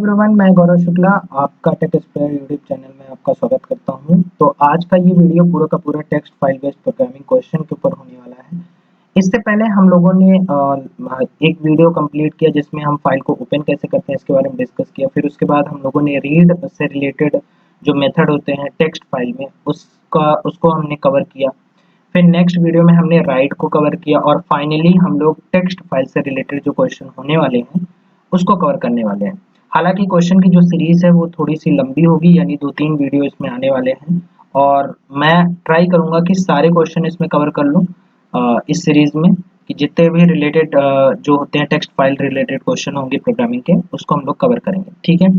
Everyone, मैं गौरव शुक्ला आपका take explorer YouTube channel में आपका स्वागत करता हूं। तो आज का ये वीडियो पूरा का पूरा text file based programming question के ऊपर होने वाला है। इससे पहले हम लोगों ने एक वीडियो कंप्लीट किया जिसमें हम फाइल को ओपन कैसे करते हैं इसके बारे में डिस्कस किया। फिर उसके बाद हम लोगों ने रीड से रिलेटेड जो मेथड होते हैं टेक्स्ट फाइल में उसको हमने कवर किया। फिर नेक्स्ट वीडियो में हमने राइट को कवर किया और फाइनली हम लोग टेक्स्ट फाइल से रिलेटेड जो क्वेश्चन होने वाले हैं उसको कवर करने वाले हैं। हालांकि क्वेश्चन की जो सीरीज है वो थोड़ी सी लंबी होगी, यानी 2-3 वीडियो इसमें आने वाले हैं और मैं ट्राई करूंगा कि सारे क्वेश्चन इसमें कवर कर लूं इस सीरीज में, कि जितने भी रिलेटेड जो होते हैं टेक्स्ट फाइल रिलेटेड क्वेश्चन होंगे प्रोग्रामिंग के उसको हम लोग कवर करेंगे। ठीक है,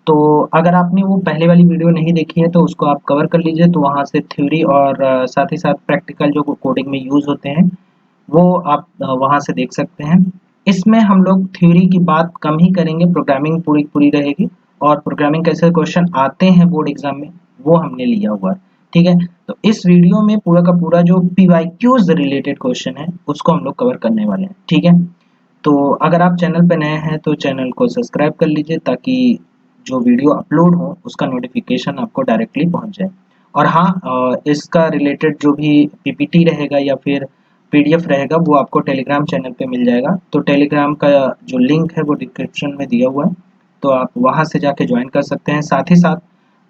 तो अगर आपने वो पहले वाली वीडियो नहीं देखी है तो उसको आप कवर कर लीजिए। तो वहाँ से थ्योरी और साथ ही साथ प्रैक्टिकल जो कोडिंग में यूज होते हैं वो आप वहाँ से देख सकते हैं। इसमें हम लोग थ्योरी की बात कम ही करेंगे, प्रोग्रामिंग पूरी पूरी रहेगी और प्रोग्रामिंग कैसे क्वेश्चन आते हैं बोर्ड एग्जाम में वो हमने लिया हुआ है। ठीक है, तो इस वीडियो में पूरा का पूरा जो PYQs रिलेटेड क्वेश्चन है उसको हम लोग कवर करने वाले हैं। ठीक है, तो अगर आप चैनल पे नए हैं तो चैनल को सब्सक्राइब कर लीजिए ताकि जो वीडियो अपलोड हो उसका नोटिफिकेशन आपको डायरेक्टली पहुंच जाए। और हाँ, इसका रिलेटेड जो भी PPT रहेगा या फिर PDF रहेगा वो आपको टेलीग्राम चैनल पे मिल जाएगा। तो टेलीग्राम का जो लिंक है वो डिस्क्रिप्शन में दिया हुआ है, तो आप वहां से जाके ज्वाइन कर सकते हैं। साथ ही साथ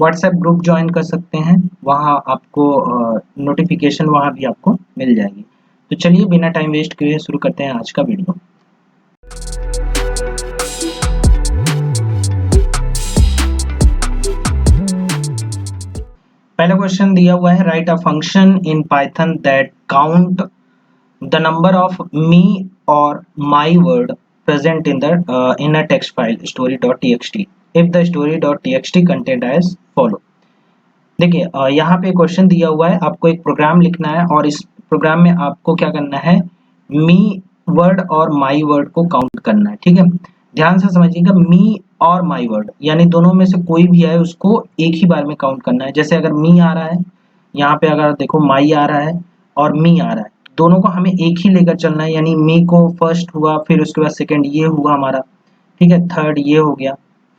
व्हाट्सएप ग्रुप ज्वाइन कर सकते हैं, वहां आपको नोटिफिकेशन वहां भी आपको मिल जाएगी। तो चलिए बिना टाइम वेस्ट किए शुरू करते हैं आज का वीडियो। पहला क्वेश्चन दिया हुआ है, right a function in Python that count the number of me or my word present in a text file story.txt if the story.txt content as follow। देखिए, यहाँ पे क्वेश्चन दिया हुआ है, आपको एक प्रोग्राम लिखना है और इस प्रोग्राम में आपको क्या करना है, मी वर्ड और माई वर्ड को काउंट करना है। ठीक है, ध्यान से समझिएगा, मी और माई वर्ड यानी दोनों में से कोई भी है उसको एक ही बार में काउंट करना है। जैसे अगर मी आ रहा है, यहाँ पे अगर देखो माई आ रहा है और मी आ रहा है, दोनों को हमें एक ही लेकर चलना है। यानी मी को फर्स्ट हुआ, फिर उसके बाद सेकंड ये हुआ हमारा, ठीक है, थर्ड ये हो गया,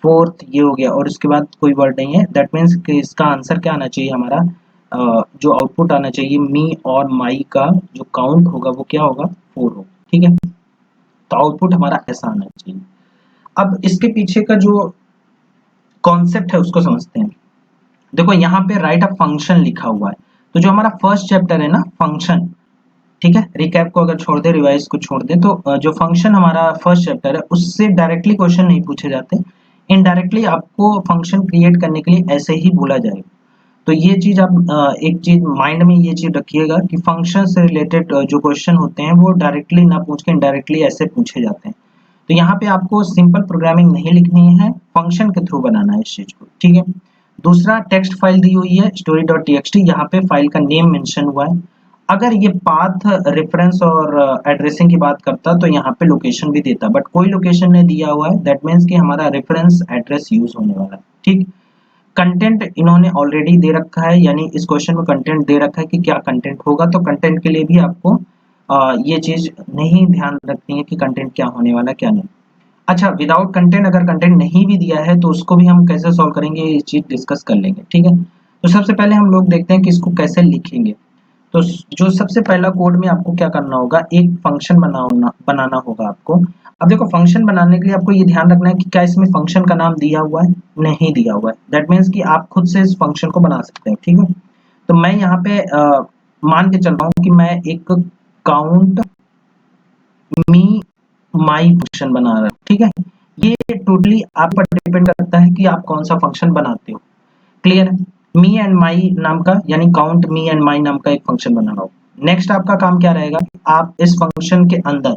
फोर्थ ये हो गया और उसके बाद कोई वर्ड नहीं है। दैट मीन्स कि इसका आंसर क्या आना चाहिए हमारा, जो आउटपुट आना चाहिए मी और माई का जो काउंट होगा वो क्या होगा, 4 होगा। ठीक है, तो आउटपुट हमारा ऐसा आना चाहिए। अब इसके पीछे का जो कॉन्सेप्ट है उसको समझते हैं। देखो यहाँ पे राइट अ फंक्शन लिखा हुआ है, तो जो हमारा फर्स्ट चैप्टर है ना फंक्शन, ठीक है, रिकैप को अगर छोड़ दे, रिवाइज को छोड़ दे, तो जो फंक्शन हमारा फर्स्ट चैप्टर है उससे डायरेक्टली क्वेश्चन नहीं पूछे जाते, इनडायरेक्टली आपको फंक्शन क्रिएट करने के लिए ऐसे ही बोला जाएगा। तो ये चीज आप एक चीज माइंड में ये चीज रखिएगा कि फंक्शन से रिलेटेड जो क्वेश्चन होते हैं वो डायरेक्टली ना पूछ के इनडायरेक्टली ऐसे पूछे जाते हैं। तो यहाँ पे आपको सिंपल प्रोग्रामिंग नहीं लिखनी है, फंक्शन के थ्रू बनाना है इस चीज को। ठीक है, दूसरा टेक्स्ट फाइल दी हुई है story.txt, यहाँ पे फाइल का नेम मेंशन हुआ है। अगर ये पाथ रेफरेंस और एड्रेसिंग की बात करता तो यहाँ पे लोकेशन भी देता, बट कोई लोकेशन नहीं दिया हुआ है। दैट मीन्स कि हमारा रेफरेंस एड्रेस यूज होने वाला है। ठीक, कंटेंट इन्होंने ऑलरेडी दे रखा है, यानी इस क्वेश्चन में कंटेंट दे रखा है कि क्या कंटेंट होगा। तो कंटेंट के लिए भी आपको ये चीज नहीं ध्यान रखनी है कि कंटेंट क्या होने वाला क्या नहीं। अच्छा, विदाउट कंटेंट अगर कंटेंट नहीं भी दिया है तो उसको भी हम कैसे सॉल्व करेंगे ये चीज डिस्कस कर लेंगे। ठीक है, तो सबसे पहले हम लोग देखते हैं कि इसको कैसे लिखेंगे। तो जो सबसे पहला कोड में आपको क्या करना होगा, एक फंक्शन बनाना होगा आपको। अब देखो, फंक्शन बनाने के लिए आपको ये ध्यान रखना है कि क्या इसमें फंक्शन का नाम दिया हुआ है, नहीं दिया हुआ है। दैट मीन्स कि आप खुद से इस फंक्शन को बना सकते हैं। ठीक है, तो मैं यहाँ पे मान के चल रहा हूँ कि मैं एक काउंट मी माई फंक्शन बना रहा है। ठीक है, ये टोटली आप पर डिपेंड करता है कि आप कौन सा फंक्शन बनाते हो। क्लियर है, मी एंड माई नाम का यानी काउंट मी एंड माई नाम का एक फंक्शन बना रहा हूँ। नेक्स्ट आपका काम क्या रहेगा, आप इस फंक्शन के अंदर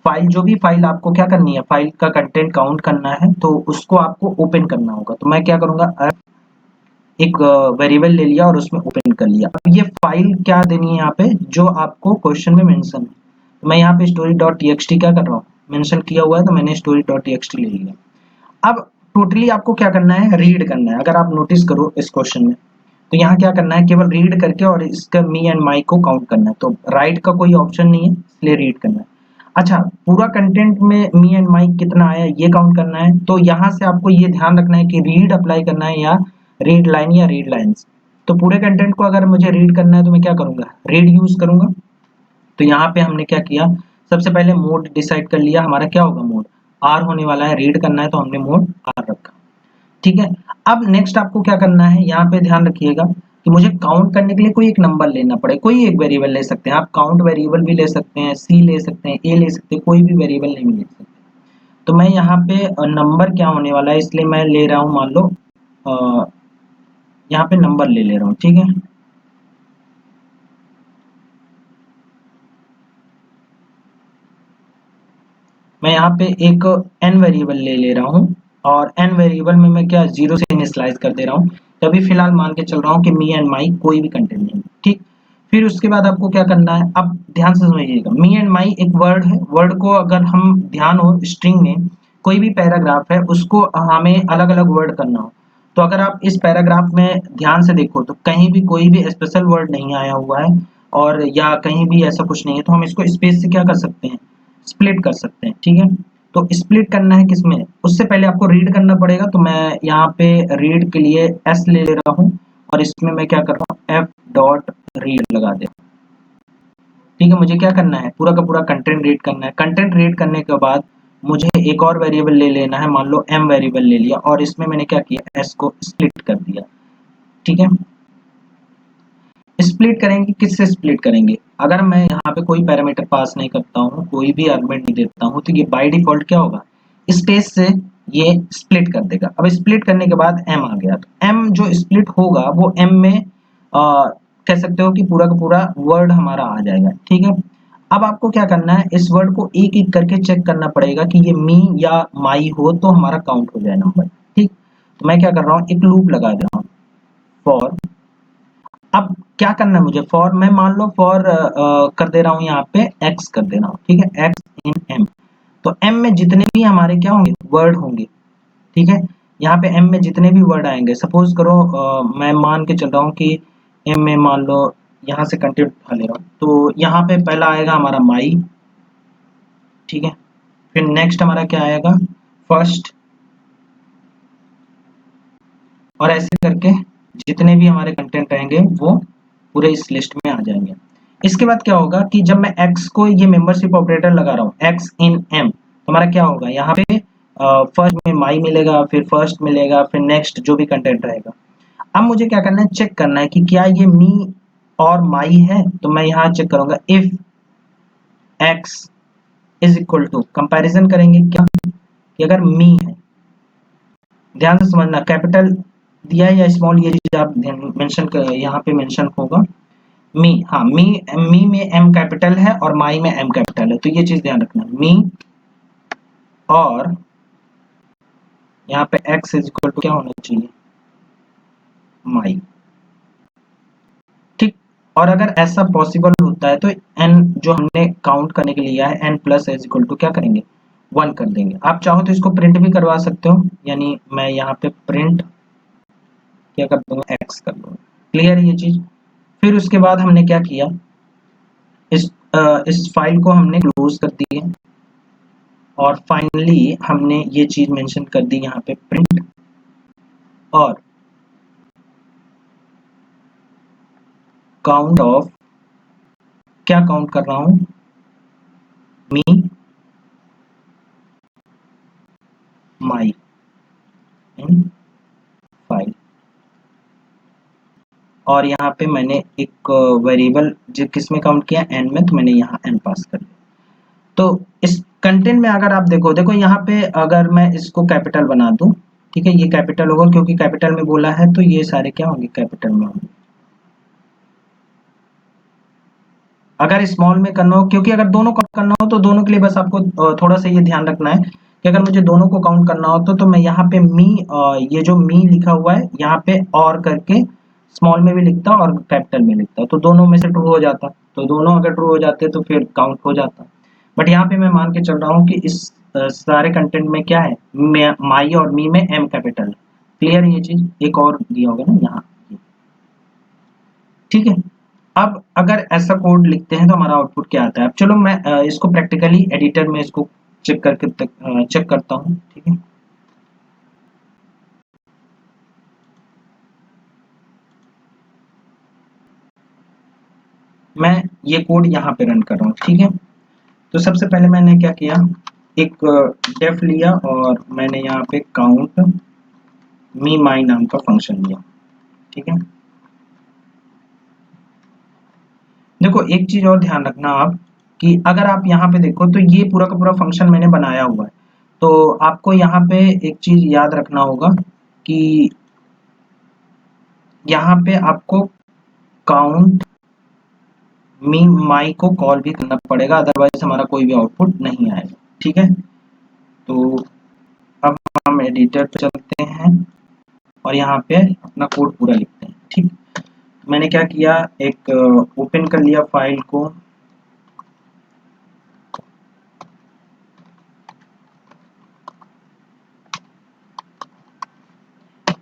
फाइल, जो भी फाइल आपको क्या करनी है, फाइल का कंटेंट काउंट करना है तो उसको आपको ओपन करना होगा। तो मैं क्या करूंगा, एक वेरिएबल ले लिया और उसमें ओपन कर लिया। अब ये फाइल क्या देनी है यहाँ पे, जो आपको क्वेश्चन में मेंशन है। तो मैं यहाँ पे story.txt क्या कर रहा हूँ, मेंशन किया हुआ है, तो मैंने story.txt ले लिया। अब टोटली आपको क्या करना है, रीड करना है। अगर आप नोटिस करो इस क्वेश्चन में, तो यहाँ क्या करना है, केवल रीड करके और इसका मी एंड माई को काउंट करना है। तो राइट का कोई ऑप्शन नहीं है, इसलिए रीड करना है। अच्छा, पूरा कंटेंट में मी एंड माई कितना आया ये काउंट करना है, तो यहाँ से आपको ये ध्यान रखना है कि रीड अप्लाई करना है या रीड लाइन या रीड लाइन्स। तो पूरे कंटेंट को अगर मुझे रीड करना है तो मैं क्या करूँगा, रीड यूज़ करूँगा। तो यहाँ पे हमने क्या किया, सबसे पहले मोड डिसाइड कर लिया, हमारा क्या होगा मोड, आर होने वाला है, रीड करना है तो हमने मोड आर रखा। ठीक है, अब नेक्स्ट आपको क्या करना है, यहाँ पे ध्यान रखिएगा कि मुझे काउंट करने के लिए कोई एक नंबर लेना पड़े, कोई एक वेरिएबल ले सकते हैं आप, काउंट वेरिएबल भी ले सकते हैं, सी ले सकते हैं, ए ले सकते हैं, कोई भी वेरिएबल नहीं ले सकते। तो मैं यहाँ पे नंबर क्या होने वाला है, इसलिए मैं ले रहा हूँ, मान लो यहाँ पे नंबर ले ले रहा हूँ। ठीक है, मैं यहाँ पे एक n वेरिएबल ले ले रहा हूँ और n वेरिएबल में मैं क्या जीरो से इनिशियलाइज कर दे रहा हूँ। तो अभी फिलहाल मान के चल रहा हूँ कि मी एंड माई कोई भी कंटेंट नहीं है। ठीक, फिर उसके बाद आपको क्या करना है, अब ध्यान से समझिएगा, मी एंड माई एक वर्ड है, वर्ड को अगर हम ध्यान हो स्ट्रिंग में कोई भी पैराग्राफ है उसको हमें अलग अलग वर्ड करना हो, तो अगर आप इस पैराग्राफ में ध्यान से देखो तो कहीं भी कोई भी स्पेशल वर्ड नहीं आया हुआ है और या कहीं भी ऐसा कुछ नहीं है, तो हम इसको स्पेस से क्या कर सकते हैं, स्प्लिट कर सकते हैं। ठीक है, तो स्प्लिट करना है किसमें, उससे पहले आपको रीड करना पड़ेगा, तो मैं यहाँ पे रीड के लिए एस ले ले रहा हूँ और इसमें मैं क्या कर रहा हूँ, एफ डॉट रीड लगा दे। ठीक है, मुझे क्या करना है, पूरा का पूरा कंटेंट रीड करना है। कंटेंट रीड करने के बाद मुझे एक और वेरिएबल ले लेना है, मान लो एम वेरिएबल ले लिया और इसमें मैंने क्या किया, एस को स्प्लिट कर दिया। ठीक है, स्प्लिट करेंगे, किससे स्प्लिट करेंगे, अगर मैं यहाँ पे कोई पैरामीटर पास नहीं करता हूँ, कोई भी आर्गुमेंट नहीं देता हूँ, तो ये बाय डिफॉल्ट क्या होगा, स्पेस से ये स्प्लिट कर देगा। अब स्प्लिट करने के बाद एम आ गया, तो एम जो स्प्लिट होगा वो एम में कह सकते हो कि पूरा का पूरा वर्ड हमारा आ जाएगा। ठीक है, अब आपको क्या करना है, इस वर्ड को एक एक करके चेक करना पड़ेगा कि ये मी या माई हो तो हमारा काउंट हो जाए नंबर। ठीक, तो मैं क्या कर रहा हूँ, एक लूप लगा दे रहा हूँ फॉर, अब क्या करना है मुझे, फॉर मैं मान लो फॉर कर दे रहा हूँ यहाँ पे एक्स कर दे रहा हूँ। ठीक है, एक्स इन एम, तो एम में जितने भी हमारे क्या होंगे, वर्ड होंगे। ठीक है, यहाँ पे एम में जितने भी वर्ड आएंगे, सपोज करो मैं मान के चल रहा हूँ कि एम में मान लो यहाँ से कंटेंट उठा ले रहा हूँ, तो यहाँ पे पहला आएगा हमारा माई। ठीक है, फिर नेक्स्ट हमारा क्या आएगा, फर्स्ट, और ऐसे करके जितने भी हमारे कंटेंट रहेंगे वो पूरे इस लिस्ट में आ जाएंगे। इसके बाद क्या होगा कि जब मैं x को ये मेंबरशिप ऑपरेटर लगा रहा हूँ, x इन m, तो हमारा क्या होगा, यहाँ पे फर्स्ट में माई मिलेगा, फिर फर्स्ट मिलेगा, फिर नेक्स्ट जो भी कंटेंट रहेगा। अब मुझे क्या करना है, चेक करना है कि क्या ये मी और माई है, तो मैं यहाँ चेक करूंगा if x is equal to, comparison करेंगे क्या कि अगर मी है, ध्यान से समझना, कैपिटल दिया है या स्मॉल, ये चीज आप मेंशन कर, यहाँ पे मेंशन होगा मी, हाँ मी, मी में एम कैपिटल है और माई में एम कैपिटल है, तो ये चीज ध्यान रखना, मी और यहाँ पे एक्स इज इक्वल टू क्या होना चाहिए, माई। ठीक, और अगर ऐसा पॉसिबल होता है तो एन जो हमने काउंट करने के लिए लिया है, N plus is equal to क्या करेंगे, वन कर देंगे। आप चाहो तो इसको प्रिंट भी करवा सकते हो, यानी मैं यहाँ पे प्रिंट क्या कर दूंगा, एक्स कर दूंगा। क्लियर है ये चीज। फिर उसके बाद हमने क्या किया, इस फाइल को हमने क्लोज कर दिया और फाइनली हमने ये चीज मेंशन कर दी यहाँ पे प्रिंट, और काउंट ऑफ, क्या काउंट कर रहा हूँ, मी माई इन फाइल, और यहाँ पे मैंने एक वेरिएबल जो किस में काउंट किया, एन में, तो मैंने यहाँ एन पास कर दिया। तो इस कंटेंट में अगर आप देखो देखो यहाँ पे अगर मैं इसको कैपिटल बना दूं, ठीक है, ये कैपिटल होगा क्योंकि कैपिटल में बोला है, तो ये सारे क्या होंगे, कैपिटल में होंगे। अगर स्मॉल में करना हो, क्योंकि अगर दोनों काउंट करना हो तो दोनों के लिए बस आपको थोड़ा सा ये ध्यान रखना है कि अगर मुझे दोनों को काउंट करना हो तो मैं यहाँ पे मी, ये जो मी लिखा हुआ है यहाँ पे और करके स्मॉल में भी लिखता और कैपिटल में लिखता, तो दोनों में से ट्रू हो जाता, तो दोनों अगर ट्रू हो जाते तो फिर काउंट हो जाता। बट यहाँ पे मैं मान के चल रहा हूँ कि इस सारे कंटेंट में क्या है, माई और मी में एम कैपिटल। क्लियर है ये चीज, एक और दिया होगा ना यहाँ, ठीक है। अब अगर ऐसा कोड लिखते हैं तो हमारा आउटपुट क्या आता है। अब चलो मैं इसको प्रैक्टिकली एडिटर में इसको चेक करता हूँ। ठीक है, मैं ये कोड यहाँ पे रन कर रहा हूँ। ठीक है, तो सबसे पहले मैंने क्या किया, एक डेफ लिया और मैंने यहाँ पे काउंट मी माई नाम का फंक्शन लिया। ठीक है, देखो एक चीज और ध्यान रखना आप, कि अगर आप यहाँ पे देखो तो ये पूरा का पूरा फंक्शन मैंने बनाया हुआ है। तो आपको यहाँ पे एक चीज याद रखना होगा कि यहाँ पे आपको काउंट मी माई को कॉल भी करना पड़ेगा, अदरवाइज हमारा कोई भी आउटपुट नहीं आएगा। ठीक है, तो अब हम एडिटर पे चलते हैं और यहाँ पे अपना कोड पूरा लिखते हैं। ठीक, मैंने क्या किया, एक ओपन कर लिया फाइल को,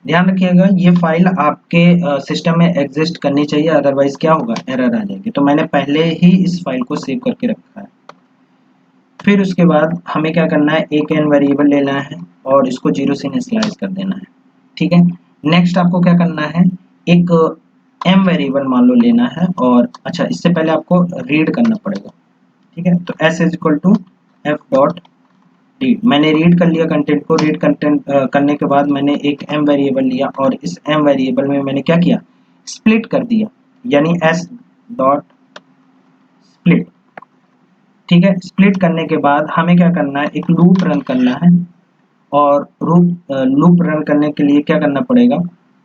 ध्यान रखिएगा ये फाइल आपके सिस्टम में एग्जिस्ट करनी चाहिए, अदरवाइज क्या होगा, एरर आ जाएगी। तो मैंने पहले ही इस फाइल को सेव करके रखा है। फिर उसके बाद हमें क्या करना है, एक एन वेरिएबल लेना है और इसको 0 से इनिशियलाइज कर देना है। ठीक है, नेक्स्ट आपको क्या करना है, एक एम वेरिएबल मान लो लेना है, और अच्छा इससे पहले आपको रीड करना पड़ेगा। ठीक है, तो S is equal to F dot read, मैंने रीड कर लिया कंटेंट को। रीड कंटेंट करने के बाद मैंने एक एम वेरिएबल लिया और इस एम वेरिएबल में मैंने क्या किया, स्प्लिट कर दिया, यानी एस डॉट स्प्लिट। ठीक है, स्प्लिट करने के बाद हमें क्या करना है, एक लूप रन करना है, और लूप रन करने के लिए क्या करना पड़ेगा,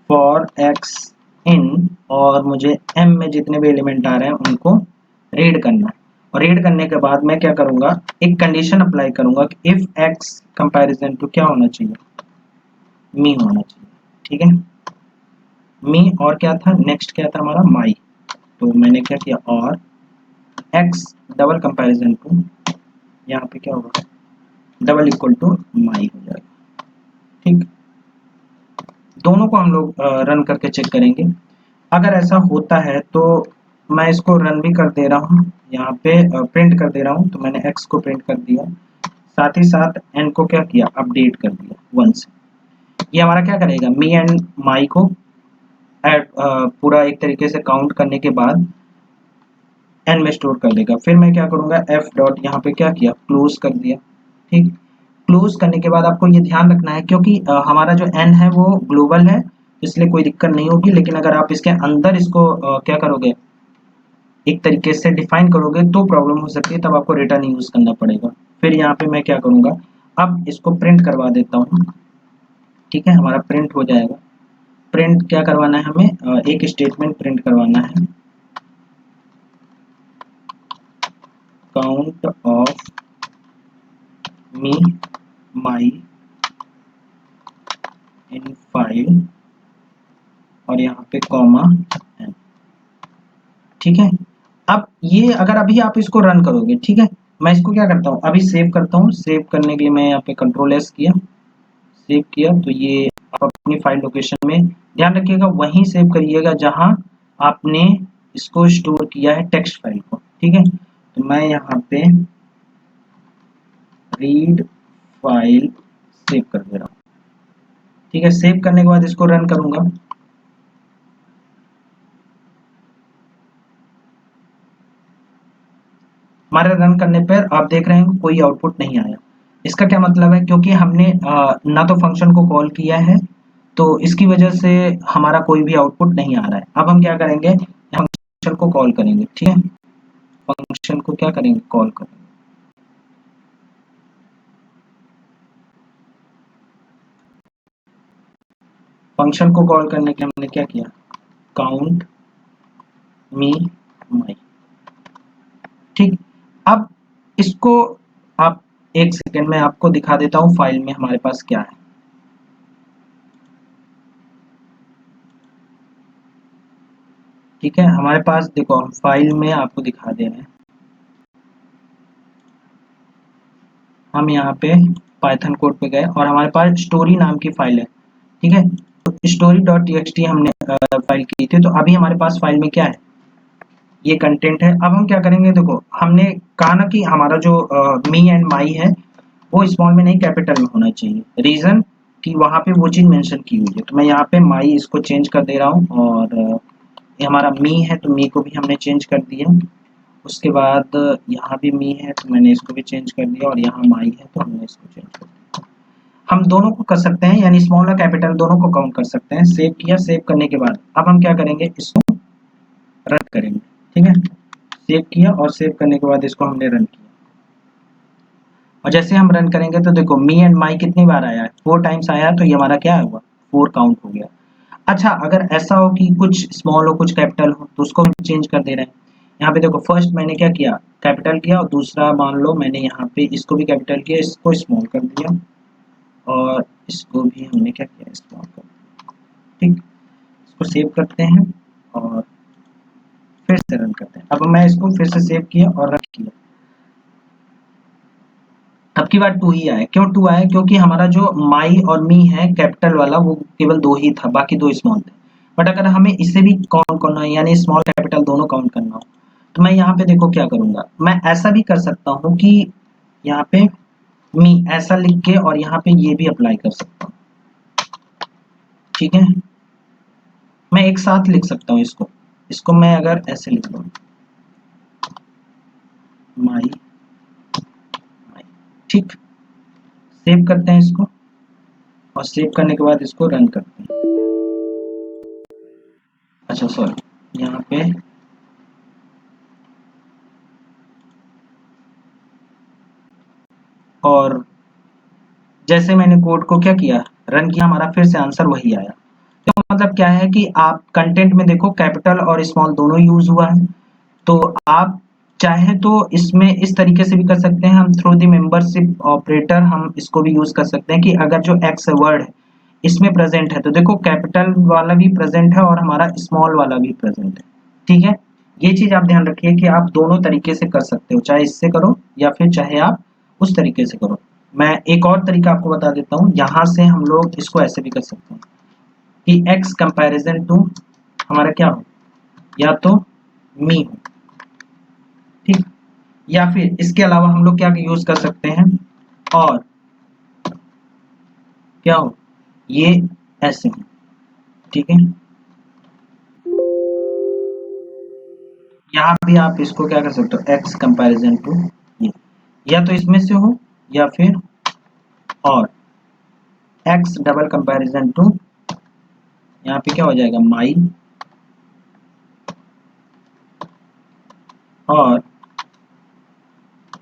फॉर एक्स इन, और मुझे एम में जितने भी एलिमेंट आ रहे हैं उनको रीड करना है। और रीड करने के बाद मैं क्या करूंगा, एक कंडीशन अप्लाई करूंगा कि इफ एक्स कंपैरिजन टू क्या होना चाहिए, मी होना चाहिए। ठीक है, मी और क्या था, नेक्स्ट क्या था हमारा, माई। तो मैंने क्या किया, और एक्स डबल कंपैरिजन टू, यहाँ पे क्या होगा, डबल इक्वल टू माई हो जाएगा। ठीक, दोनों को हम लोग रन करके चेक करेंगे। अगर ऐसा होता है तो मैं इसको रन भी कर दे रहा हूँ, यहाँ पे प्रिंट कर दे रहा हूँ। तो मैंने x को प्रिंट कर दिया, साथ ही साथ n को क्या किया, अपडेट कर दिया 1 से। ये हमारा क्या करेगा, मी एंड माई को पूरा एक तरीके से काउंट करने के बाद n में स्टोर कर देगा। फिर मैं क्या करूँगा, f डॉट यहाँ पे क्या किया, क्लोज कर दिया। ठीक, क्लोज करने के बाद आपको ये ध्यान रखना है, क्योंकि हमारा जो n है वो ग्लोबल है, इसलिए कोई दिक्कत नहीं होगी। लेकिन अगर आप इसके अंदर इसको क्या करोगे, एक तरीके से डिफाइन करोगे तो प्रॉब्लम हो सकती है, तब आपको रिटर्न यूज करना पड़ेगा। फिर यहाँ पे मैं क्या करूँगा, अब इसको प्रिंट करवा देता हूँ। ठीक है, हमारा प्रिंट हो जाएगा। प्रिंट क्या करवाना है हमें, एक स्टेटमेंट प्रिंट करवाना है, count of me my in file, और यहाँ पे कॉमा n। ठीक है, अब ये अगर अभी आप इसको रन करोगे, ठीक है, मैं इसको क्या करता हूँ, अभी सेव करता हूँ। सेव करने के लिए मैं यहाँ पे कंट्रोल एस किया, सेव किया। तो ये आप अपनी फाइल लोकेशन में ध्यान रखिएगा, वहीं सेव करिएगा जहां आपने इसको स्टोर किया है, टेक्स्ट फाइल को। ठीक है, तो मैं यहाँ पे रीड फाइल सेव कर दे रहा हूँ। ठीक है, सेव करने के बाद इसको रन करूंगा। हमारे रन करने पर आप देख रहे हैं कोई आउटपुट नहीं आया। इसका क्या मतलब है, क्योंकि हमने ना तो फंक्शन को कॉल किया है, तो इसकी वजह से हमारा कोई भी आउटपुट नहीं आ रहा है। अब हम क्या करेंगे, फंक्शन को कॉल करेंगे। ठीक है, फंक्शन को क्या करेंगे, कॉल करेंगे। फंक्शन को कॉल करने के लिए हमने क्या किया, काउंट मी माई। ठीक, अब इसको आप एक सेकेंड में आपको दिखा देता हूँ फाइल में हमारे पास क्या है। ठीक है, हमारे पास देखो, हम फाइल में आपको दिखा दे रहे हैं। हम यहाँ पे पाइथन कोड पे गए और हमारे पास स्टोरी नाम की फाइल है। ठीक है, तो स्टोरी डॉट टीएक्सटी हमने फाइल की थी। तो अभी हमारे पास फाइल में क्या है, ये कंटेंट है। अब हम क्या करेंगे, देखो हमने कहा ना कि हमारा जो मी एंड माई है वो स्मॉल में नहीं कैपिटल में होना चाहिए। रीजन कि वहां पे वो चीज मेंशन की हुई है, तो मैं यहाँ पे माई इसको चेंज कर दे रहा हूँ, और ये हमारा मी है तो मी को भी हमने चेंज कर दिया। उसके बाद यहाँ भी मी है तो मैंने इसको भी चेंज कर दिया, और यहाँ माई है तो हमने इसको चेंज कर दिया। हम दोनों को कर सकते हैं, यानी स्मॉल और कैपिटल दोनों को काउंट कर सकते हैं। सेव किया, सेव करने के बाद अब हम क्या करेंगे, इसको रन करेंगे। ठीक है, सेव किया और सेव करने के बाद इसको हमने रन किया, और जैसे हम रन करेंगे तो देखो मी एंड माई कितनी बार आया है, 4 टाइम्स आया है, तो ये हमारा क्या हुआ, 4 काउंट हो गया। अच्छा, अगर ऐसा हो कि कुछ स्मॉल हो कुछ कैपिटल हो तो उसको हम चेंज कर दे रहे हैं। यहाँ पे देखो फर्स्ट मैंने क्या किया, कैपिटल किया, और दूसरा मान लो मैंने यहाँ पे इसको भी कैपिटल किया, इसको स्मॉल कर दिया, और इसको भी हमने क्या किया, स्मॉल कर दिया। ठीक, इसको सेव करते हैं और फिर से रन करते हैं। अब मैं इसको फिर से सेव किया और रन किया, अब की बार 2 ही आया। क्यों 2 आया, क्योंकि हमारा जो माई और मी है कैपिटल वाला वो केवल 2 ही था, बाकी 2 स्मॉल थे। बट अगर हमें इसे भी काउंट करना है, यानी स्मॉल कैपिटल दोनों काउंट करना हो, तो मैं यहाँ पे देखो क्या करूंगा, मैं ऐसा भी कर सकता हूँ कि यहाँ पे मी ऐसा लिख के और यहाँ पे ये भी अप्लाई कर सकता हूँ। ठीक है, मैं एक साथ लिख सकता हूँ इसको, इसको मैं अगर ऐसे लिख दूँ माई, ठीक, सेव करते हैं इसको, और सेव करने के बाद इसको रन करते हैं। अच्छा सॉरी, यहाँ पे और जैसे मैंने कोड को क्या किया, रन किया, हमारा फिर से आंसर वही आया। तो मतलब क्या है कि आप कंटेंट में देखो कैपिटल और स्मॉल दोनों यूज हुआ है, तो आप चाहे तो इसमें इस तरीके से भी कर सकते हैं, हम थ्रू द मेंबरशिप ऑपरेटर हम इसको भी यूज कर सकते हैं कि अगर जो एक्स वर्ड है इसमें प्रेजेंट है तो देखो कैपिटल वाला भी प्रेजेंट है और हमारा स्मॉल वाला भी प्रेजेंट है। ठीक है, ये चीज आप ध्यान रखिए कि आप दोनों तरीके से कर सकते हो, चाहे इससे करो या फिर चाहे आप उस तरीके से करो। मैं एक और तरीका आपको बता देता हूँ, यहाँ से हम लोग इसको ऐसे भी कर सकते हैं कि x कंपैरिजन टू हमारा क्या हो, या तो मी हो, ठीक, या फिर इसके अलावा हम लोग क्या यूज कर सकते हैं, और क्या हो, ये ऐसे हो। ठीक है, यहाँ भी आप इसको क्या कर सकते हो, x कंपैरिजन टू ये, या तो इसमें से हो या फिर और x डबल कंपैरिजन टू, यहाँ पे क्या हो जाएगा माई, और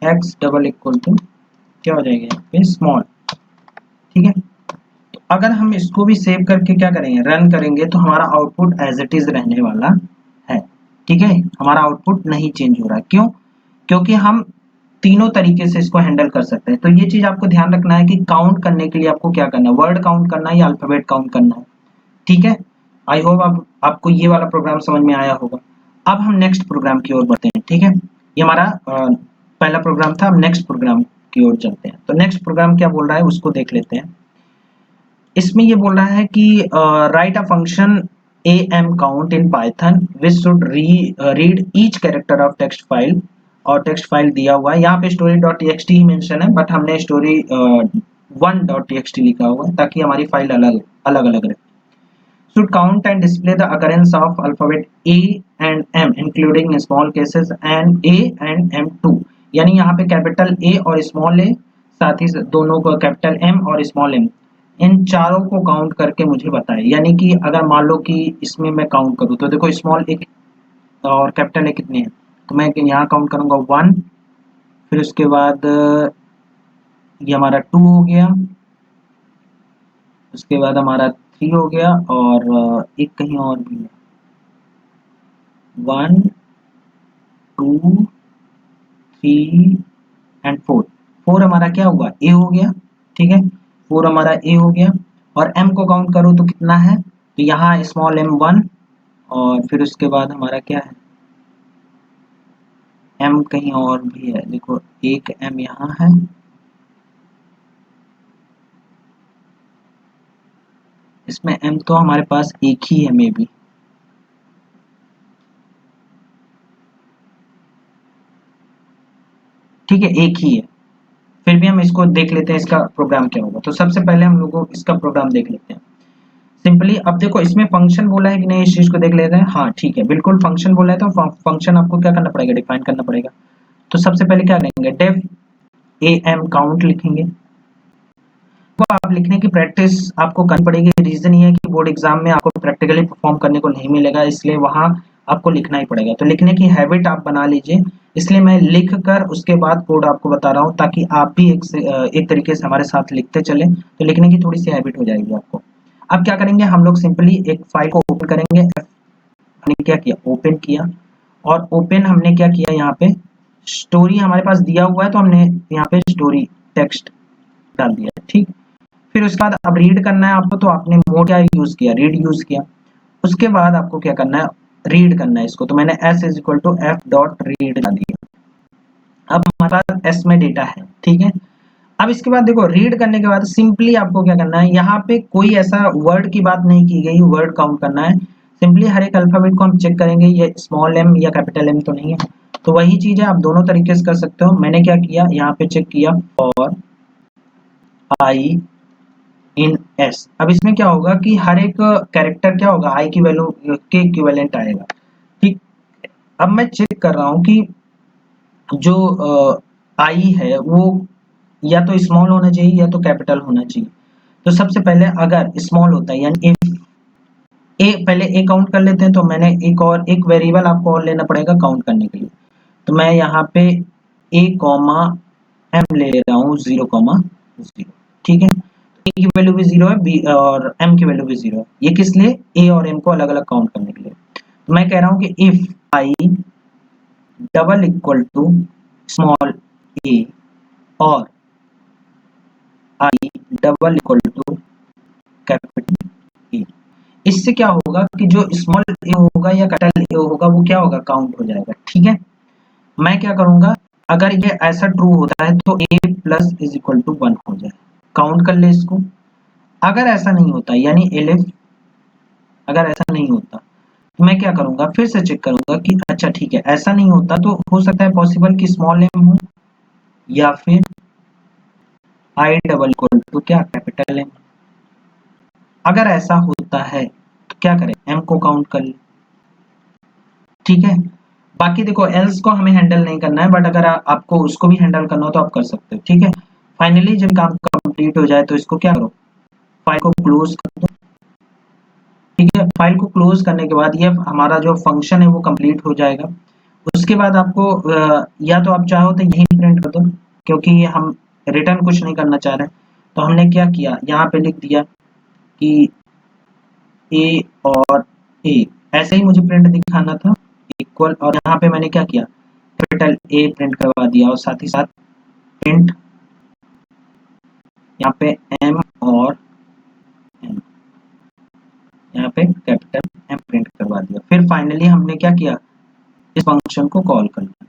x डबल इक्वल टू क्या हो जाएगा यहाँ पे स्मॉल। ठीक है, तो अगर हम इसको भी सेव करके क्या करेंगे, रन करेंगे, तो हमारा आउटपुट एज इट इज रहने वाला है। ठीक है, हमारा आउटपुट नहीं चेंज हो रहा है, क्यों, क्योंकि हम तीनों तरीके से इसको हैंडल कर सकते हैं। तो ये चीज आपको ध्यान रखना है कि काउंट करने के लिए आपको क्या करना है, वर्ड काउंट करना है या अल्फाबेट काउंट करना है। ठीक है, आई होप आपको ये वाला प्रोग्राम समझ में आया होगा। अब हम नेक्स्ट प्रोग्राम की ओर बढ़ते हैं। ठीक है, ये हमारा पहला प्रोग्राम था, अब नेक्स्ट प्रोग्राम की ओर चलते हैं। तो नेक्स्ट प्रोग्राम क्या बोल रहा है उसको देख लेते हैं। इसमें ये बोल रहा है कि right a function am count in python which should read each character of text file, और टेक्स्ट फाइल दिया हुआ है, यहाँ पे story डॉट txt ही मेंशन है, बट हमने story 1.txt लिखा हुआ है ताकि हमारी फाइल अलग अलग अलग रहे। should count and display the occurrence of alphabet a and m including small cases and a and m too, यानी यहाँ पे कैपिटल a और स्मॉल a, साथ ही दोनों को कैपिटल m और स्मॉल m, इन चारों को काउंट करके मुझे बताए। यानी कि अगर मान लो कि इसमें मैं काउंट करूँ तो देखो स्मॉल एक और कैपिटल ए कितने हैं, तो मैं यहाँ काउंट करूंगा 1, फिर उसके बाद ये हमारा 2 हो गया, उसके बाद हमारा 3 हो गया, और एक कहीं और भी है, 1 2 3 एंड 4, 4 हमारा क्या हुआ, ए हो गया। ठीक है, 4 हमारा ए हो गया, और एम को काउंट करो तो कितना है, तो यहाँ स्मॉल एम 1, और फिर उसके बाद हमारा क्या है, एम कहीं और भी है, देखो एक एम यहाँ है, इसमें एम तो हमारे पास एक ही है मे बी, ठीक है, एक ही है, फिर भी हम इसको देख लेते हैं इसका प्रोग्राम क्या होगा। तो सबसे पहले हम लोग इसका प्रोग्राम देख लेते हैं सिंपली। अब देखो इसमें फंक्शन बोला है कि नहीं, इस चीज को देख लेते हैं। हाँ ठीक है, बिल्कुल फंक्शन बोला है, तो फंक्शन आपको क्या करना पड़ेगा, डिफाइन करना पड़ेगा। तो सबसे पहले क्या करेंगे, डेफ am काउंट लिखेंगे। तो आप लिखने की प्रैक्टिस आपको करनी पड़ेगी। रीजन ये है कि बोर्ड एग्जाम में आपको प्रैक्टिकली परफॉर्म करने को नहीं मिलेगा, इसलिए वहां आपको लिखना ही पड़ेगा। तो लिखने की हैबिट आप बना लीजिए, इसलिए मैं लिख कर उसके बाद कोड आपको बता रहा हूँ, ताकि आप भी एक तरीके से हमारे साथ लिखते चले, तो लिखने की थोड़ी सी हैबिट हो जाएगी आपको। अब क्या करेंगे, हम लोग सिंपली एक फाइल को ओपन करेंगे। हमने क्या किया, ओपन किया, और ओपन हमने क्या किया, यहाँ पे स्टोरी हमारे पास दिया हुआ है, तो हमने यहाँ पे स्टोरी टेक्स्ट डाल दिया। ठीक, फिर उसके बाद अब रीड करना है आपको, तो आपने मोड क्या यूज किया, रीड यूज किया। उसके बाद आपको क्या करना है, रीड करना है इसको, तो मैंने s is equal to F dot read डाल दिया। अब हमारे पास s में डेटा है, ठीक है। अब इसके बाद देखो, रीड करने के बाद सिंपली आपको क्या करना है, यहाँ पे कोई ऐसा वर्ड की बात नहीं की गई, वर्ड काउंट करना है। सिंपली हर एक अल्फाबेट को हम चेक करेंगे, ये स्मॉल m या कैपिटल M तो नहीं है। तो वही चीज है, आप दोनों तरीके से कर सकते हो। मैंने क्या किया, यहाँ पे चेक किया फॉर आई इन एस। अब इसमें क्या होगा कि हर एक कैरेक्टर क्या होगा, आई की वैल्यू के इक्विवेलेंट आएगा। ठीक, अब मैं चेक कर रहा हूँ कि जो आई है वो या तो स्मॉल होना चाहिए या तो कैपिटल होना चाहिए। तो सबसे पहले अगर स्मॉल होता है, यानी इफ ए, पहले ए काउंट कर लेते हैं। तो मैंने एक वेरिएबल आपको और लेना पड़ेगा काउंट करने के लिए। तो मैं यहाँ पे ए कॉमा एम ले रहा हूँ, 0,0। ठीक है, ए की वैल्यू भी 0 है, बी और एम की वैल्यू भी 0 है। ये किस लिए, ए और एम को अलग अलग काउंट करने के लिए। तो मैं कह रहा हूँ कि if I double equal to small A और I double equal to capital A, इससे क्या होगा कि जो स्मॉल ए होगा या कैपिटल ए होगा वो क्या होगा, काउंट हो जाएगा। ठीक है, मैं क्या करूंगा, अगर ये ऐसा ट्रू होता है तो ए प्लस इज इक्वल टू 1 हो जाए, काउंट कर ले इसको। अगर ऐसा नहीं होता, यानी एलिफ अगर ऐसा नहीं होता, तो मैं क्या करूंगा, फिर से चेक करूंगा कि अच्छा ठीक है, ऐसा नहीं होता तो हो सकता है पॉसिबल कि स्मॉल एम हो या फिर आई डबल इक्वल टू क्या, कैपिटल एम। अगर ऐसा होता है तो क्या करें, एम को काउंट कर ले। ठीक है, बाकी देखो एल्स को हमें हैंडल नहीं करना है, बट अगर आपको उसको भी हैंडल करना हो तो आप कर सकते हो। ठीक है, फाइनली जब काम कंप्लीट हो जाए तो इसको क्या करो, फाइल को क्लोज कर दो। ठीक है, फाइल को क्लोज करने के बाद ये हमारा जो फंक्शन है वो कंप्लीट हो जाएगा। उसके बाद आपको या तो आप चाहो तो यही प्रिंट कर दो, क्योंकि हम रिटर्न कुछ नहीं करना चाह रहे। तो हमने क्या किया, यहाँ पे लिख दिया कि ए और ए, ऐसे ही मुझे प्रिंट दिखाना था इक्वल, और यहाँ पे मैंने क्या किया, कैपिटल ए प्रिंट करवा दिया, और साथ ही साथ प्रिंट यहाँ पे एम और एम, यहाँ पे कैपिटल एम प्रिंट करवा दिया। फिर फाइनली हमने क्या किया, इस फंक्शन को कॉल कर लिया।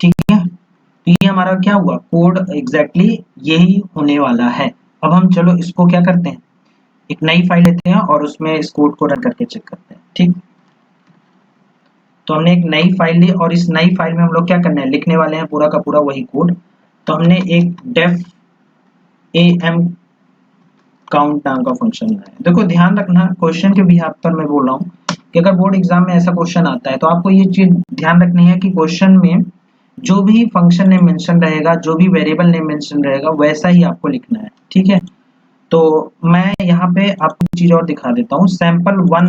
ठीक है, तो ये हमारा क्या हुआ, कोड एग्जैक्टली यही होने वाला है। अब हम चलो इसको क्या करते हैं, एक नई फाइल लेते हैं और उसमें इस कोड को रन करके चेक करते हैं। ठीक, तो हमने एक नई फाइल ली और इस नई फाइल में हम लोग क्या करने हैं, लिखने वाले हैं पूरा का पूरा वही कोड। तो हमने एक डेफ ए एम काउंट नाम का फंक्शन बनाया। देखो ध्यान रखना, क्वेश्चन के बिहाफ पर मैं बोल रहा हूँ कि अगर बोर्ड एग्जाम में ऐसा क्वेश्चन आता है तो आपको ये चीज ध्यान रखनी है कि क्वेश्चन में जो भी फंक्शन नेम मेंशन रहेगा, जो भी वेरिएबल नेम मेंशन रहेगा, वैसा ही आपको लिखना है। ठीक है, तो मैं यहाँ पे आपको एक चीज और दिखा देता हूँ। सैंपल 1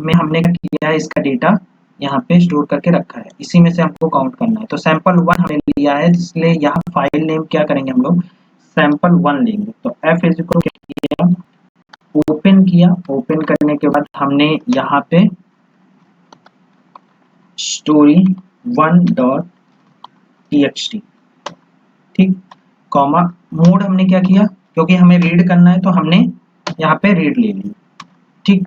में हमने क्या किया है, इसका डेटा यहाँ पे स्टोर करके रखा है, इसी में से हमको काउंट करना है। तो सैंपल 1 हमने लिया है, इसलिए यहाँ फाइल नेम क्या करेंगे हम लोग, सैंपल 1 लेंगे। तो एफ इज इक्वल किया, ओपन किया, ओपन करने के बाद हमने यहाँ पे स्टोरी 1 डॉट txt, ठीक, कॉमा मोड हमने क्या किया, क्योंकि हमें रीड करना है तो हमने यहाँ पे रीड ले लिया। ठीक,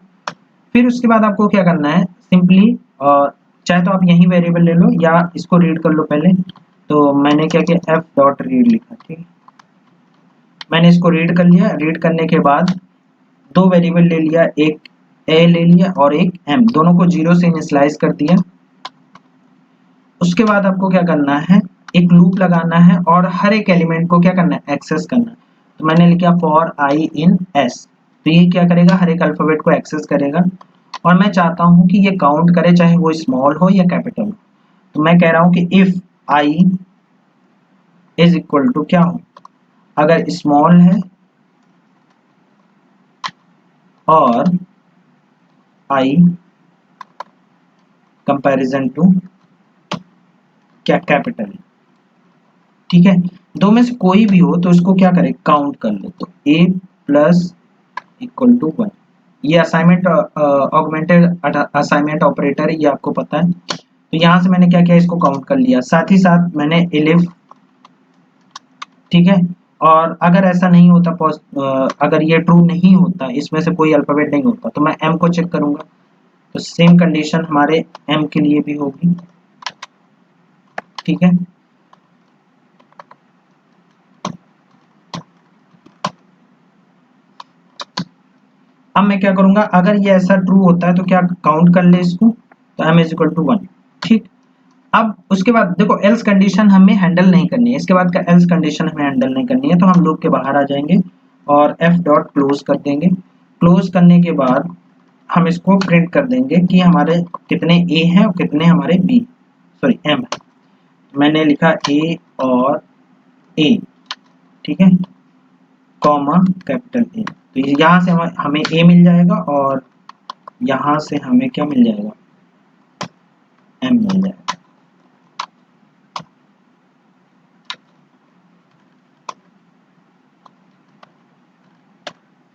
फिर उसके बाद आपको क्या करना है, सिंपली चाहे तो आप यही वेरिएबल ले लो या इसको रीड कर लो पहले। तो मैंने क्या किया, एफ डॉट रीड लिखा। ठीक, मैंने इसको रीड कर लिया। रीड करने के बाद दो वेरिएबल ले लिया, एक ए ले लिया और एक एम, दोनों को 0 से इनिशियलाइज कर दिया। उसके बाद आपको क्या करना है, एक लूप लगाना है और हर एक एलिमेंट को क्या करना है, एक्सेस करना है। तो मैंने लिखा फॉर आई इन एस, तो ये क्या करेगा, हर एक अल्फाबेट को एक्सेस करेगा और मैं चाहता हूं कि ये काउंट करे चाहे वो स्मॉल हो या कैपिटल हो। तो मैं कह रहा हूं कि if I is equal to क्या हो, अगर स्मॉल है और आई कंपैरिजन टू क्या कैपिटल है, ठीक है, दो में से कोई भी हो तो इसको क्या करें, काउंट कर ले। तो a प्लस इक्वल टू 1, ये असाइनमेंट ऑगमेंटेड असाइनमेंट ऑपरेटर है, ये आपको पता है। तो यहाँ से मैंने क्या किया, इसको काउंट कर लिया, साथ ही साथ मैंने एलिफ, ठीक है। और अगर ऐसा नहीं होता, अगर ये ट्रू नहीं होता, इसमें से कोई अल्फाबेट नहीं होता, तो मैं m को चेक करूंगा। तो सेम कंडीशन हमारे m के लिए भी होगी, ठीक है। अब मैं क्या करूंगा, अगर ये ऐसा ट्रू होता है तो क्या काउंट कर ले इसको, तो m इज इक्वल टू 1, ठीक। अब उसके बाद देखो एल्स कंडीशन हमें हैंडल नहीं करनी है, इसके बाद का एल्स कंडीशन हमें हैंडल नहीं करनी है, तो हम लूप के बाहर आ जाएंगे और f डॉट क्लोज कर देंगे। क्लोज करने के बाद हम इसको प्रिंट कर देंगे कि हमारे कितने a हैं और कितने हमारे b, सॉरी m है। मैंने लिखा a और a, ठीक है, कॉमा कैपिटल A। तो यहाँ से हमें a मिल जाएगा और यहाँ से हमें क्या मिल जाएगा, m मिल जाएगा।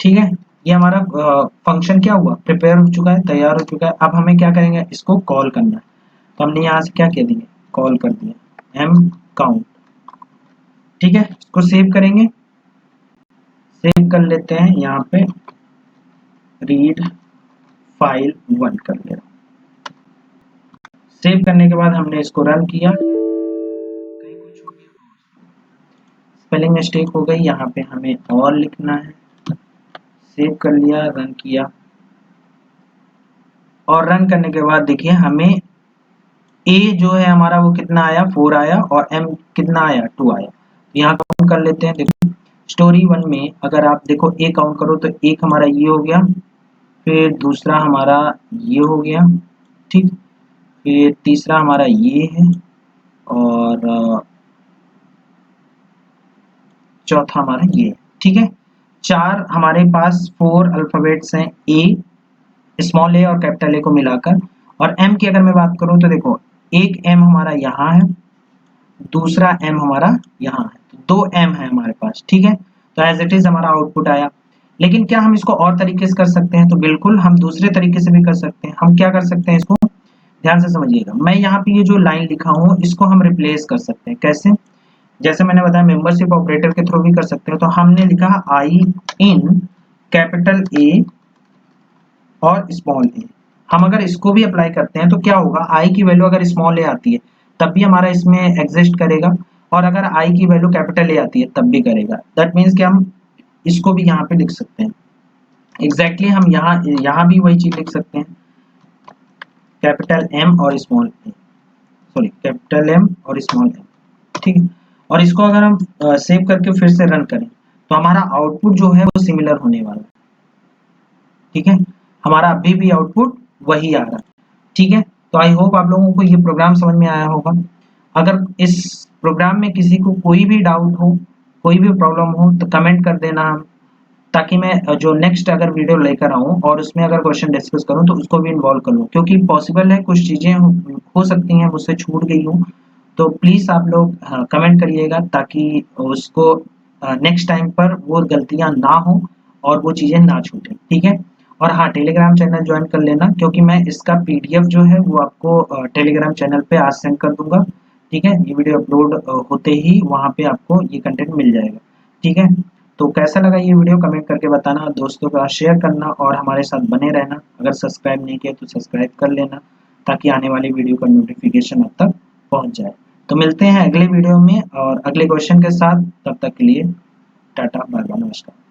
ठीक है, ये हमारा फंक्शन क्या हुआ, प्रिपेयर हो चुका है, तैयार हो चुका है। अब हमें क्या करेंगे, इसको कॉल करना है। तो हमने यहाँ से क्या कह दिया, कॉल कर दिया m काउंट, ठीक है। इसको सेव करेंगे, सेव कर लेते हैं, यहाँ पे रीड फाइल 1 कर ले। सेव करने के बाद हमने इसको रन किया, स्पेलिंग मिस्टेक हो गई, यहाँ पे हमें और लिखना है। सेव कर लिया, रन किया, और रन करने के बाद देखिए हमें a जो है हमारा वो कितना आया, 4 आया, और m कितना आया, 2 आया। यहाँ काउंट कर लेते हैं। देखो स्टोरी 1 में अगर आप देखो a काउंट करो तो एक हमारा ये हो गया, फिर दूसरा हमारा ये हो गया, ठीक, फिर तीसरा हमारा ये है, और चौथा हमारा ये, ठीक है। चार हमारे पास 4 अल्फाबेट्स हैं, a, स्मॉल a और कैपिटल A को मिलाकर। और m की अगर मैं बात करूं तो देखो एक m हमारा यहाँ है, दूसरा m हमारा यहाँ है, तो 2 m है हमारे पास, ठीक है। तो एज इट इज हमारा आउटपुट आया। लेकिन क्या हम इसको और तरीके से कर सकते हैं, तो बिल्कुल हम दूसरे तरीके से भी कर सकते हैं। हम क्या कर सकते हैं, इसको ध्यान से समझिएगा। मैं यहाँ पे ये जो लाइन लिखा हूँ इसको हम रिप्लेस कर सकते हैं, कैसे, जैसे मैंने बताया मेंबरशिप ऑपरेटर के थ्रू भी कर सकते हैं। तो हमने लिखा आई इन कैपिटल A और स्मॉल a, हम अगर इसको भी अप्लाई करते हैं तो क्या होगा, i की वैल्यू अगर स्मॉल a आती है तब भी हमारा इसमें एग्जिस्ट करेगा, और अगर i की वैल्यू कैपिटल A आती है तब भी करेगा। दैट मीन्स कि हम इसको भी यहाँ पे लिख सकते हैं। एग्जैक्टली हम यहाँ भी वही चीज लिख सकते हैं, कैपिटल M और small a, sorry capital M और स्मॉल m, ठीक है। और इसको अगर हम सेव करके फिर से रन करें तो हमारा आउटपुट जो है वो सिमिलर होने वाला है, ठीक है। हमारा अभी भी आउटपुट वही आ रहा है, ठीक है। तो आई होप आप लोगों को ये प्रोग्राम समझ में आया होगा। अगर इस प्रोग्राम में किसी को कोई भी डाउट हो, कोई भी प्रॉब्लम हो, तो कमेंट कर देना, ताकि मैं जो नेक्स्ट अगर वीडियो लेकर आऊँ और उसमें अगर क्वेश्चन डिस्कस करूँ तो उसको भी इन्वॉल्व कर लूँ, क्योंकि पॉसिबल है कुछ चीज़ें हो सकती हैं मुझसे छूट गई हूँ। तो प्लीज़ आप लोग कमेंट करिएगा ताकि उसको नेक्स्ट टाइम पर वो गलतियाँ ना हो और वो चीज़ें ना छूटें, ठीक है। और हाँ, टेलीग्राम चैनल ज्वाइन कर लेना, क्योंकि मैं इसका PDF जो है वो आपको टेलीग्राम चैनल पे आज सेंड कर दूंगा, ठीक है। ये वीडियो अपलोड होते ही वहाँ पे आपको ये कंटेंट मिल जाएगा, ठीक है। तो कैसा लगा ये वीडियो कमेंट करके बताना, दोस्तों का शेयर करना और हमारे साथ बने रहना। अगर सब्सक्राइब नहीं किया तो सब्सक्राइब कर लेना, ताकि आने वाली वीडियो का नोटिफिकेशन अब तक पहुँच जाए। तो मिलते हैं अगले वीडियो में और अगले क्वेश्चन के साथ, तब तक के लिए टाटा, बाय बाय, नमस्कार।